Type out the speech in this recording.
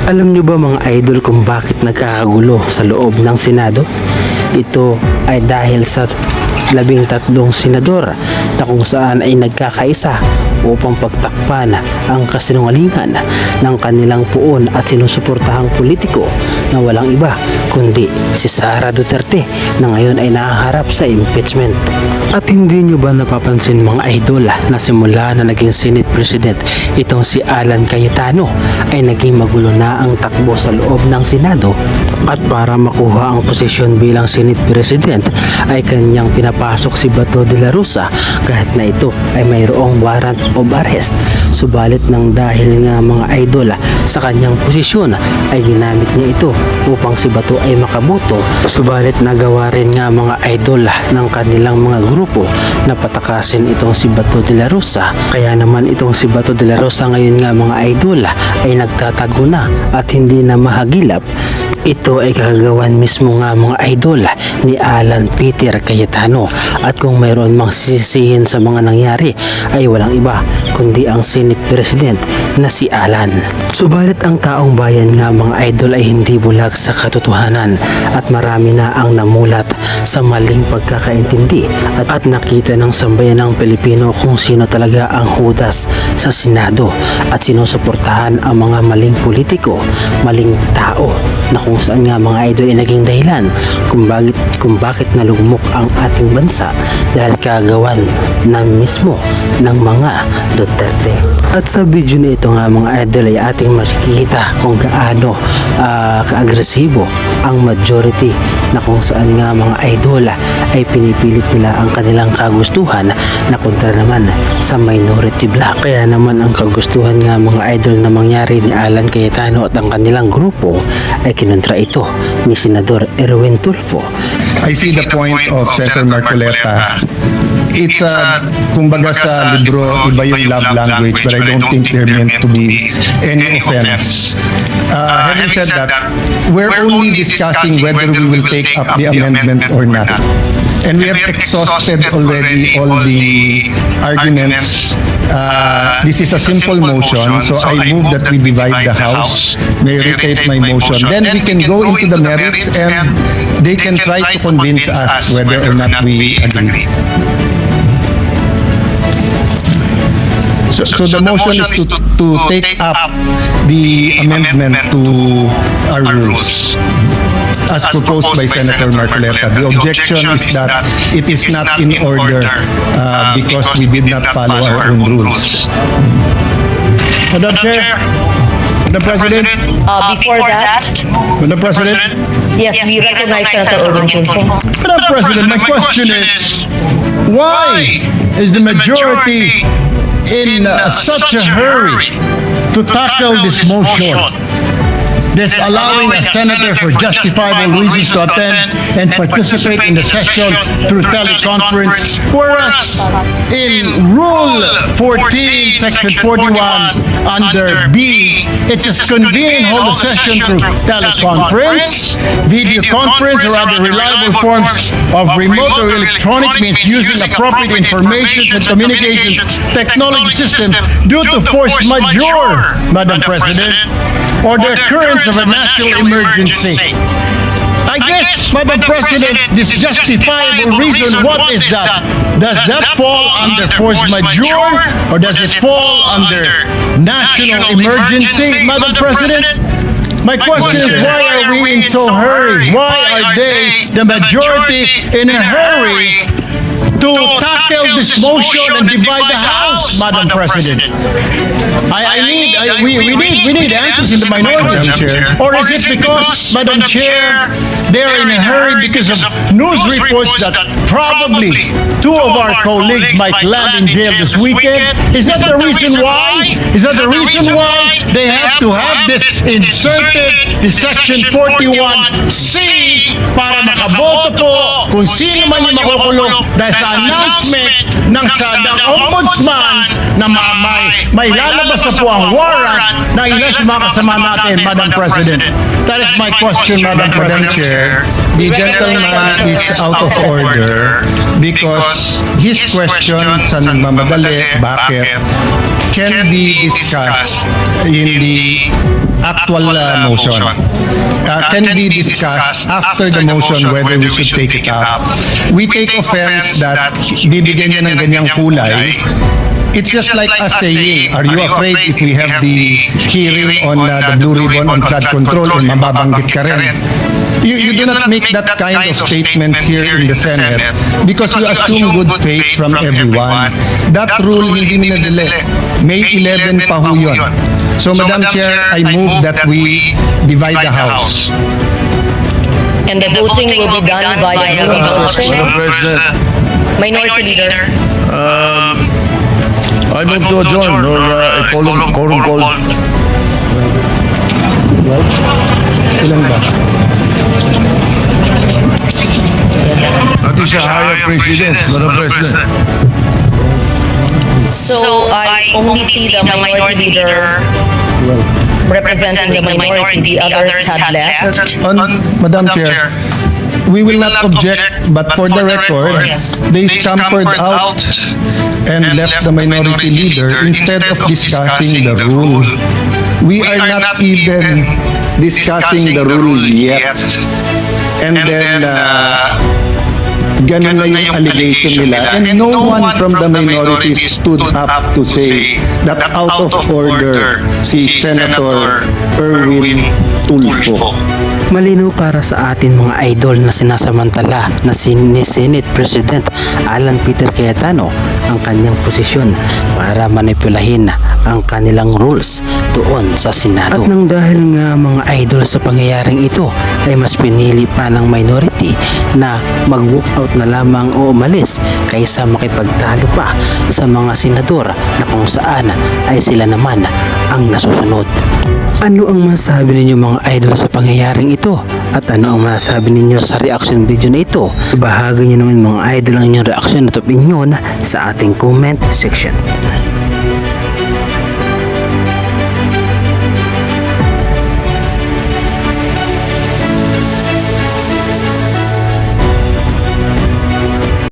Alam nyo ba mga idol kung bakit nagkakagulo sa loob ng Senado? Ito ay dahil sa 13 senador na kung saan ay nagkakaisa upang pagtakpan ang kasinungalingan ng kanilang puon at sinusuportahang politiko na walang iba kundi si Sara Duterte na ngayon ay nahaharap sa impeachment. At hindi nyo ba napapansin mga idol na simula na naging Senate President itong si Alan Cayetano ay naging magulo na ang takbo sa loob ng Senado at para makuha ang posisyon bilang Senate President ay kanyang pinapasok si Bato de la Rosa kahit na ito ay mayroong warrant of arrest. Subalit nang dahil nga mga idol sa kanyang posisyon ay ginamit niya ito upang si Bato ay makaboto. Subalit nagawa rin nga mga idol ng kanilang mga grupo na patakasin itong si Bato de la Rosa. Kaya naman itong si Bato de la Rosa ngayon nga mga idol ay nagtatago na at hindi na mahagilap. Ito ay kagagawan mismo nga mga idol ni Alan Peter Cayetano at kung mayroon mang sisisihin sa mga nangyari ay walang iba kundi ang Senate President na si Alan. Subalit ang taong bayan nga mga idol ay hindi bulag sa katotohanan at marami na ang namulat sa maling pagkakaintindi at nakita ng sambayan ng Pilipino kung sino talaga ang hudas sa Senado at sinusuportahan ang mga maling politiko, maling tao na kung saan nga mga idol ay naging dahilan kung bakit nalugmok ang ating bansa dahil kagawan na mismo ng mga Duterte. At sa video na ito nga mga idol ay ating makikita kung gaano kaagresibo ang majority na kung saan nga mga idol ay pinipilit nila ang kanilang kagustuhan na kontra naman sa minority black. Kaya naman ang kagustuhan nga mga idol na mangyari ni Alan Cayetano at ang kanilang grupo ay kinontra ito ni Senador Erwin Tulfo. I see the point of Senator Marcoleta. It's kumbaga sa libro, iba yung love language, but I don't think they're meant to be any offense. Having said that, we're only discussing whether we will take up the amendment or not. And we have exhausted already all the arguments. This is a simple motion, so I move that we divide the House. May reiterate my motion. Then we can go into the merits and they can try to convince us whether or not we agree. So the motion is to take up the amendment to our rules as proposed by Senator Marcoleta. The objection is that it is not in order because we did not follow our own rules. Madam Chair, Madam President, Before that, Madam President, yes, we recognize Senator Erwin Tulfo. Madam President, my question is, why is the majority in such a hurry to tackle this motion? This allowing a senator for justifiable reasons to attend and participate in the session through teleconference, whereas in Rule 14, Section 41, under B, it is convene hold a session through teleconference, video conference, or other reliable forms of remote or electronic means using appropriate information and communications technology system due to force majeure, Madam President, or the occurrence of a national emergency. I guess, Madam President, this justifiable reason, what is that? Does that fall under force majeure or does it fall under national emergency, Madam President? My question is, why are we in so hurry? Why are they, the majority, in a hurry to tackle this motion and divide the House, Madam President? We need answers in the minority. Madam Chair. Or is it because, Madam Chair, they're in a hurry because of news reports that probably two of our colleagues might land in jail this weekend? Is that the reason why? Is that the reason why they have to have this inserted in Section 41C para makaboto po kung sino man yung makukulong dahil sa announcement ng Ombudsman na may lalabas na po ang warrant na ilan sa mga kasama natin, Madam President. That is my question, Madam Madam President. Chair, the gentleman is out of order because his question sa nagmamadali, bakit can be discussed in the actual motion. Can be discussed after the motion whether we should take it up. We take offense that bibigyan niya ng ganyang kulay. It's just like us saying, are you afraid if we have the hearing on the Blue Ribbon on flood control and mababanggit ka rin? You do not make that kind of statements here in the Senate because you assume good faith from everyone. That rule hindi minadali. May 11 pa ho yun. So, Madam Chair, I move that we divide the House. And the voting will be done via Madam motion. President, Minority Leader. I move to adjourn or a quorum call. Ilan ba? That is a higher precedence, Madam President. So I only see the Minority Leader representing the minority. The others had left. Madam Chair, we will not object, but for the record, they scampered out and left the minority leader instead of discussing the rule. We are not even discussing the rule yet. And then, ganun na yung allegation nila. And no one from the minority stood up to say that out of order si Senator Erwin Tulfo. Malinaw para sa atin mga idol na sinasamantala na ni Senate President Alan Peter Cayetano ang kanyang posisyon para manipulahin ang kanilang rules doon sa Senado. At nang dahil nga mga idol sa pangyayaring ito ay mas pinili pa ng minority na mag-walk out na lamang o umalis kaysa makipagtalo pa sa mga senador na kung saan ay sila naman ang nasusunod. Ano ang masasabi ninyo mga idol sa pangyayaring ito? At ano ang masasabi ninyo sa reaction video na ito? Ibahagi nyo naman mga idol ang inyong reaction at opinion sa ating comment section.